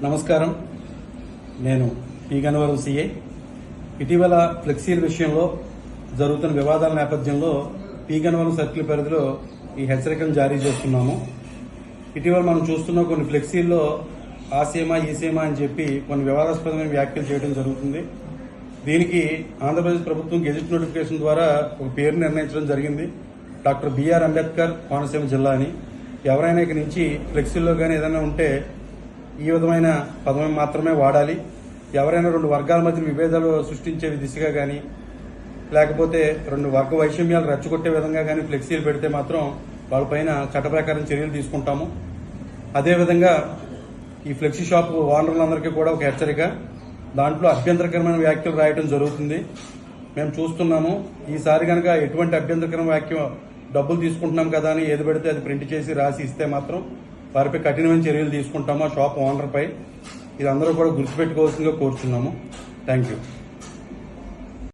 నమస్కారం. నేను P Gannavaram CI. ఇటీవల ఫ్లెక్సీల విషయంలో జరుగుతున్న వివాదాల నేపథ్యంలో పి గన్నవరం సర్కిల్ పరిధిలో ఈ హెచ్చరికలను జారీ చేస్తున్నాము. ఇటీవల మనం చూస్తున్న కొన్ని ఫ్లెక్సీల్లో ఆసీమా ఈసీమా అని చెప్పి కొన్ని వివాదాస్పదమైన వ్యాఖ్యలు చేయడం జరుగుతుంది. దీనికి ఆంధ్రప్రదేశ్ ప్రభుత్వం గెజిట్ నోటిఫికేషన్ ద్వారా ఒక పేరు నిర్ణయించడం జరిగింది. డాక్టర్ బిఆర్ అంబేద్కర్ కోనసీమ జిల్లా అని. ఎవరైనా ఇక నుంచి ఫ్లెక్సీల్లో కానీ ఏదైనా ఉంటే ఈ విధమైన పదం మాత్రమే వాడాలి. ఎవరైనా రెండు వర్గాల మధ్య విభేదాలు సృష్టించే దిశగా కానీ లేకపోతే రెండు వర్గ వైషమ్యాలు రెచ్చగొట్టే విధంగా కానీ ఫ్లెక్సీలు పెడితే మాత్రం వాళ్ళపైన చట్ట ప్రకారం చర్యలు తీసుకుంటాము. అదేవిధంగా ఈ ఫ్లెక్సీ షాప్ ఓనర్లందరికీ కూడా ఒక హెచ్చరిక. దాంట్లో అభ్యంతరకరమైన వ్యాఖ్యలు రాయడం జరుగుతుంది. మేము చూస్తున్నాము. ఈసారి కనుక ఎటువంటి అభ్యంతరకరమైన వ్యాఖ్య డబ్బులు తీసుకుంటున్నాం కదా అని ఏది పెడితే అది ప్రింట్ చేసి రాసి ఇస్తే మాత్రం వారిపై కఠినమైన చర్యలు తీసుకుంటాము. ఆ షాప్ ఓనర్పై ఇది అందరూ కూడా గుర్తుపెట్టుకోవాల్సిందిగా కోరుతున్నాము. Thank you.